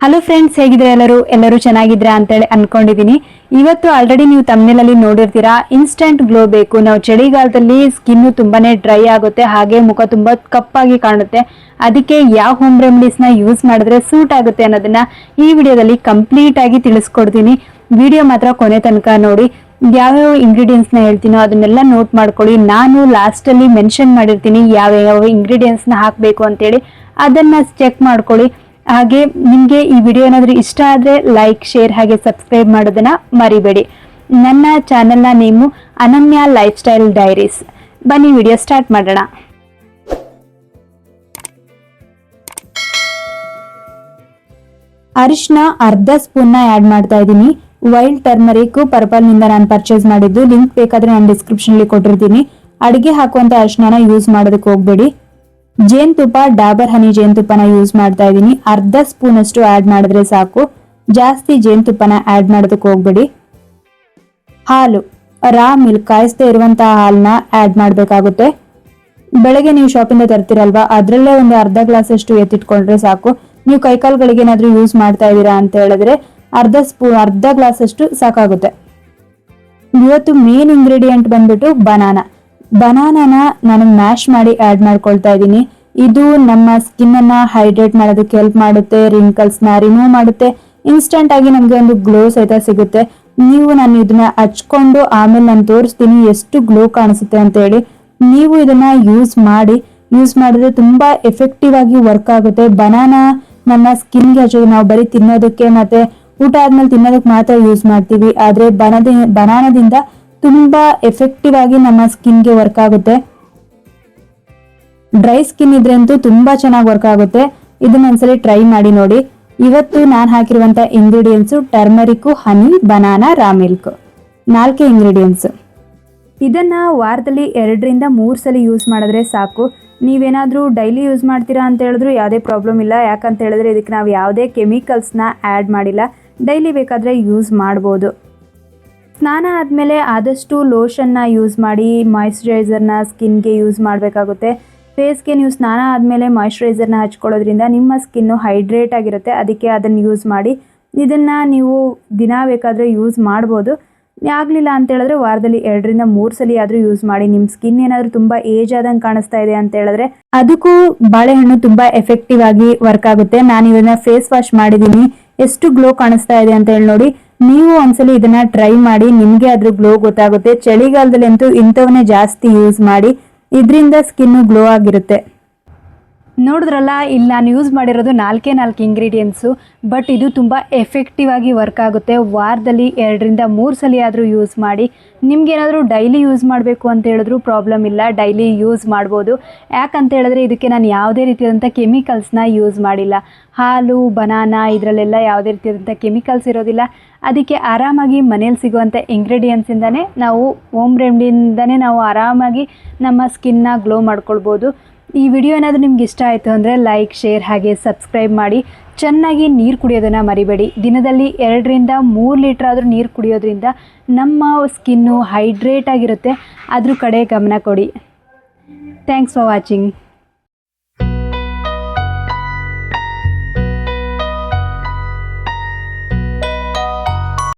Hello friends, ಹೇಗಿದ್ರೆ ಎಲ್ಲರೂ ಚೆನ್ನಾಗಿದ್ರೆ ಅಂತೇಳಿ ಅನ್ಕೊಂಡಿದೀನಿ. ಇವತ್ತು ಆಲ್ರೆಡಿ ನೀವು ತಮ್ಮನೇಲಲ್ಲಿ ನೋಡಿರ್ತೀರಾ, ಇನ್ಸ್ಟೆಂಟ್ ಗ್ಲೋ ಬೇಕು. ನಾವು ಚಳಿಗಾಲದಲ್ಲಿ ಸ್ಕಿನ್ ತುಂಬಾನೇ ಡ್ರೈ ಆಗುತ್ತೆ, ಹಾಗೆ ಮುಖ ತುಂಬಾ ಕಪ್ಪಾಗಿ ಕಾಣುತ್ತೆ. ಅದಕ್ಕೆ ಯಾವ ಹೋಮ್ ರೆಮಿಡೀಸ್ ನ ಯೂಸ್ ಮಾಡಿದ್ರೆ ಸೂಟ್ ಆಗುತ್ತೆ ಅನ್ನೋದನ್ನ ಈ ವಿಡಿಯೋದಲ್ಲಿ ಕಂಪ್ಲೀಟ್ ಆಗಿ ತಿಳಿಸ್ಕೊಡ್ತೀನಿ. ವಿಡಿಯೋ ಮಾತ್ರ ಕೊನೆ ತನಕ ನೋಡಿ. ಯಾವ್ಯಾವ ಇಂಗ್ರೀಡಿಯೆಂಟ್ಸ್ ನ ಹೇಳ್ತೀನೋ ಅದನ್ನೆಲ್ಲ ನೋಟ್ ಮಾಡ್ಕೊಳ್ಳಿ. ನಾನು ಲಾಸ್ಟ್ ಅಲ್ಲಿ ಮೆನ್ಷನ್ ಮಾಡಿರ್ತೀನಿ ಯಾವ ಇಂಗ್ರೀಡಿಯೆಂಟ್ಸ್ ನ ಹಾಕ್ಬೇಕು ಅಂತೇಳಿ, ಅದನ್ನ ಚೆಕ್ ಮಾಡ್ಕೊಳ್ಳಿ. ಹಾಗೆ ನಿಮ್ಗೆ ಈ ವಿಡಿಯೋ ಏನಾದ್ರೂ ಇಷ್ಟ ಆದ್ರೆ ಲೈಕ್, ಶೇರ್ ಹಾಗೆ ಸಬ್ಸ್ಕ್ರೈಬ್ ಮಾಡೋದನ್ನ ಮರಿಬೇಡಿ. ನನ್ನ ಚಾನೆಲ್ನ ನೇಮು ಅನನ್ಯ ಲೈಫ್ ಸ್ಟೈಲ್ ಡೈರೀಸ್. ಬನ್ನಿ ವಿಡಿಯೋ ಸ್ಟಾರ್ಟ್ ಮಾಡೋಣ. ಅರಿಶಿನ ಅರ್ಧ ಸ್ಪೂನ್ ನ ಆಡ್ ಮಾಡ್ತಾ ಇದ್ದೀನಿ. ವೈಲ್ಡ್ ಟರ್ಮರಿಕ್ ಪರ್ಪಲ್ ನಿಂದ ನಾನು ಪರ್ಚೇಸ್ ಮಾಡಿದ್ದು, ಲಿಂಕ್ ಬೇಕಾದ್ರೆ ನಾನು ಡಿಸ್ಕ್ರಿಪ್ಷನ್ ಅಲ್ಲಿ ಕೊಟ್ಟಿರ್ತೀನಿ. ಅಡಿಗೆ ಹಾಕುವಂತ ಅರಿಶಿನ ಯೂಸ್ ಮಾಡೋದಕ್ಕೆ ಹೋಗ್ಬೇಡಿ. ಜೇನುತುಪ್ಪ, ಡಾಬರ್ ಹನಿ ಜೇನುತುಪ್ಪನ ಯೂಸ್ ಮಾಡ್ತಾ ಇದ್ದೀನಿ. ಅರ್ಧ ಸ್ಪೂನ್ ಅಷ್ಟು ಆಡ್ ಮಾಡಿದ್ರೆ ಸಾಕು, ಜಾಸ್ತಿ ಜೇನುತುಪ್ಪನ ಆಡ್ ಮಾಡೋದಕ್ಕೆ ಹೋಗ್ಬೇಡಿ. ಹಾಲು, ರಾ ಮಿಲ್ಕ್, ಕಾಯಿಸ್ತಾ ಇರುವಂತಹ ಹಾಲನ್ನ ಆಡ್ ಮಾಡ್ಬೇಕಾಗುತ್ತೆ. ಬೆಳಗ್ಗೆ ನೀವು ಶಾಪಿಂದ ತರ್ತೀರಲ್ವಾ, ಅದ್ರಲ್ಲೇ ಒಂದು ಅರ್ಧ ಗ್ಲಾಸ್ ಅಷ್ಟು ಎತ್ತಿಟ್ಕೊಂಡ್ರೆ ಸಾಕು. ನೀವು ಕೈಕಾಲ್ಗಳಿಗೆ ಏನಾದ್ರೂ ಯೂಸ್ ಮಾಡ್ತಾ ಇದೀರಾ ಅಂತ ಹೇಳಿದ್ರೆ ಅರ್ಧ ಗ್ಲಾಸ್ ಅಷ್ಟು ಸಾಕಾಗುತ್ತೆ. ಇವತ್ತು ಮೇನ್ ಇಂಗ್ರೀಡಿಯೆಂಟ್ ಬಂದ್ಬಿಟ್ಟು ಬನಾನಾನ ನಾನು ಮ್ಯಾಶ್ ಮಾಡಿ ಆಡ್ ಮಾಡ್ಕೊಳ್ತಾ ಇದ್ದೀನಿ. ಇದು ನಮ್ಮ ಸ್ಕಿನ್ ಅನ್ನ ಹೈಡ್ರೇಟ್ ಮಾಡೋದಕ್ಕೆ ಹೆಲ್ಪ್ ಮಾಡುತ್ತೆ, ರಿಂಕಲ್ಸ್ ನ ರಿಮೂವ್ ಮಾಡುತ್ತೆ, ಇನ್ಸ್ಟೆಂಟ್ ಆಗಿ ನಮ್ಗೆ ಒಂದು ಗ್ಲೋ ಸಹಿತ ಸಿಗುತ್ತೆ. ನಾನು ಇದನ್ನ ಹಚ್ಕೊಂಡು ಆಮೇಲೆ ನಾನು ತೋರಿಸ್ತೀನಿ ಎಷ್ಟು ಗ್ಲೋ ಕಾಣಿಸುತ್ತೆ ಅಂತ ಹೇಳಿ. ನೀವು ಇದನ್ನ ಯೂಸ್ ಮಾಡಿದ್ರೆ ತುಂಬಾ ಎಫೆಕ್ಟಿವ್ ಆಗಿ ವರ್ಕ್ ಆಗುತ್ತೆ. ಬನಾನಾ ನಮ್ಮ ಸ್ಕಿನ್ಗೆ ಹಚ್ಚೋದು ನಾವು ಬರೀ ತಿನ್ನೋದಕ್ಕೆ ಮತ್ತೆ ಊಟ ಆದ್ಮೇಲೆ ತಿನ್ನೋದಕ್ಕೆ ಮಾತ್ರ ಯೂಸ್ ಮಾಡ್ತೀವಿ, ಆದ್ರೆ ಬನಾನಾದಿಂದ ತುಂಬಾ ಎಫೆಕ್ಟಿವ್ ಆಗಿ ನಮ್ಮ ಸ್ಕಿನ್ಗೆ ವರ್ಕ್ ಆಗುತ್ತೆ. ಡ್ರೈ ಸ್ಕಿನ್ ಇದ್ರೆ ಅಂತೂ ತುಂಬಾ ಚೆನ್ನಾಗಿ ವರ್ಕ್ ಆಗುತ್ತೆ. ಇದನ್ನ ಒಂದ್ಸಲಿ ಟ್ರೈ ಮಾಡಿ ನೋಡಿ. ಇವತ್ತು ನಾನು ಹಾಕಿರುವಂತ ಇಂಗ್ರೀಡಿಯೆಂಟ್ಸ್ ಟರ್ಮರಿಕ್, ಹನಿ, ಬನಾನಾ, ರಾ ಮಿಲ್ಕ್, 4 ಇಂಗ್ರೀಡಿಯೆಂಟ್ಸ್. ಇದನ್ನ ವಾರದಲ್ಲಿ 2 ರಿಂದ 3 ಸಲ ಯೂಸ್ ಮಾಡಿದ್ರೆ ಸಾಕು. ನೀವೇನಾದ್ರೂ ಡೈಲಿ ಯೂಸ್ ಮಾಡ್ತೀರಾ ಅಂತ ಹೇಳಿದ್ರು ಯಾವುದೇ ಪ್ರಾಬ್ಲಮ್ ಇಲ್ಲ. ಯಾಕಂತ ಹೇಳಿದ್ರೆ ಇದಕ್ಕೆ ನಾವು ಯಾವುದೇ ಕೆಮಿಕಲ್ಸ್ನ ಆ್ಯಡ್ ಮಾಡಿಲ್ಲ. ಡೈಲಿ ಬೇಕಾದ್ರೆ ಯೂಸ್ ಮಾಡ್ಬೋದು. ಸ್ನಾನ ಆದಮೇಲೆ ಆದಷ್ಟು ಲೋಷನ್ನ ಯೂಸ್ ಮಾಡಿ, ಮಾಯಿಶ್ಚರೈಸರ್ನ ಸ್ಕಿನ್ಗೆ ಯೂಸ್ ಮಾಡಬೇಕಾಗುತ್ತೆ. ಫೇಸ್ಗೆ ನೀವು ಸ್ನಾನ ಆದಮೇಲೆ ಮಾಯಿಶ್ಚರೈಸರ್ನ ಹಚ್ಕೊಳ್ಳೋದ್ರಿಂದ ನಿಮ್ಮ ಸ್ಕಿನ್ನು ಹೈಡ್ರೇಟ್ ಆಗಿರುತ್ತೆ. ಅದಕ್ಕೆ ಅದನ್ನು ಯೂಸ್ ಮಾಡಿ. ಇದನ್ನು ನೀವು ದಿನ ಬೇಕಾದರೆ ಯೂಸ್ ಮಾಡ್ಬೋದು. ಆಗಲಿಲ್ಲ ಅಂತ ಹೇಳಿದ್ರೆ ವಾರದಲ್ಲಿ 2 ರಿಂದ 3 ಸಲ ಆದರೂ ಯೂಸ್ ಮಾಡಿ. ನಿಮ್ಮ ಸ್ಕಿನ್ ಏನಾದರೂ ತುಂಬ ಏಜ್ ಆದಂಗೆ ಕಾಣಿಸ್ತಾ ಇದೆ ಅಂತ ಹೇಳಿದ್ರೆ ಅದಕ್ಕೂ ಬಾಳೆಹಣ್ಣು ತುಂಬ ಎಫೆಕ್ಟಿವ್ ಆಗಿ ವರ್ಕ್ ಆಗುತ್ತೆ. ನಾನು ಇದನ್ನ ಫೇಸ್ ವಾಶ್ ಮಾಡಿದ್ದೀನಿ, ಎಷ್ಟು ಗ್ಲೋ ಕಾಣಿಸ್ತಾ ಇದೆ ಅಂತ ಹೇಳಿ ನೋಡಿ. ನೀವು ಒಂದ್ಸಲಿ ಇದನ್ನ ಟ್ರೈ ಮಾಡಿ, ನಿಮ್ಗೆ ಅದ್ರ ಗ್ಲೋ ಗೊತ್ತಾಗುತ್ತೆ. ಚಳಿಗಾಲದಲ್ಲಿ ಅಂತೂ ಇಂಥವನ್ನೇ ಜಾಸ್ತಿ ಯೂಸ್ ಮಾಡಿ, ಇದರಿಂದ ಸ್ಕಿನ್ ಗ್ಲೋ ಆಗಿರುತ್ತೆ. ನೋಡಿದ್ರಲ್ಲ, ಇಲ್ಲಿ ನಾನು ಯೂಸ್ ಮಾಡಿರೋದು 4 ಇಂಗ್ರೀಡಿಯೆಂಟ್ಸು, ಬಟ್ ಇದು ತುಂಬ ಎಫೆಕ್ಟಿವ್ ಆಗಿ ವರ್ಕ್ ಆಗುತ್ತೆ. ವಾರದಲ್ಲಿ 2 ರಿಂದ 3 ಸಲ ಆದರೂ ಯೂಸ್ ಮಾಡಿ. ನಿಮ್ಗೇನಾದರೂ ಡೈಲಿ ಯೂಸ್ ಮಾಡಬೇಕು ಅಂತ ಹೇಳಿದ್ರು ಪ್ರಾಬ್ಲಮ್ ಇಲ್ಲ, ಡೈಲಿ ಯೂಸ್ ಮಾಡ್ಬೋದು. ಯಾಕಂತ ಹೇಳಿದ್ರೆ ಇದಕ್ಕೆ ನಾನು ಯಾವುದೇ ರೀತಿಯಾದಂಥ ಕೆಮಿಕಲ್ಸ್ನ ಯೂಸ್ ಮಾಡಿಲ್ಲ. ಹಾಲು, ಬನಾನಾ ಇದರಲ್ಲೆಲ್ಲ ಯಾವುದೇ ರೀತಿಯಾದಂಥ ಕೆಮಿಕಲ್ಸ್ ಇರೋದಿಲ್ಲ. ಅದಕ್ಕೆ ಆರಾಮಾಗಿ ಮನೇಲಿ ಸಿಗುವಂಥ ಇಂಗ್ರೀಡಿಯೆಂಟ್ಸಿಂದನೇ ನಾವು ಹೋಮ್ ರೆಮಿಡಿಯಿಂದನೇ ನಾವು ಆರಾಮಾಗಿ ನಮ್ಮ ಸ್ಕಿನ್ನ ಗ್ಲೋ ಮಾಡ್ಕೊಳ್ಬೋದು. ಈ ವಿಡಿಯೋ ಏನಾದರೂ ನಿಮ್ಗೆ ಇಷ್ಟ ಆಯಿತು ಅಂದರೆ ಲೈಕ್, ಶೇರ್ ಹಾಗೆ ಸಬ್ಸ್ಕ್ರೈಬ್ ಮಾಡಿ. ಚೆನ್ನಾಗಿ ನೀರು ಕುಡಿಯೋದನ್ನು ಮರಿಬೇಡಿ. ದಿನದಲ್ಲಿ 2 ರಿಂದ 3 ಲೀಟ್ರ್ ಆದರೂ ನೀರು ಕುಡಿಯೋದ್ರಿಂದ ನಮ್ಮ ಸ್ಕಿನ್ನು ಹೈಡ್ರೇಟ್ ಆಗಿರುತ್ತೆ. ಅದ್ರ ಕಡೆ ಗಮನ ಕೊಡಿ. Thanks for watching.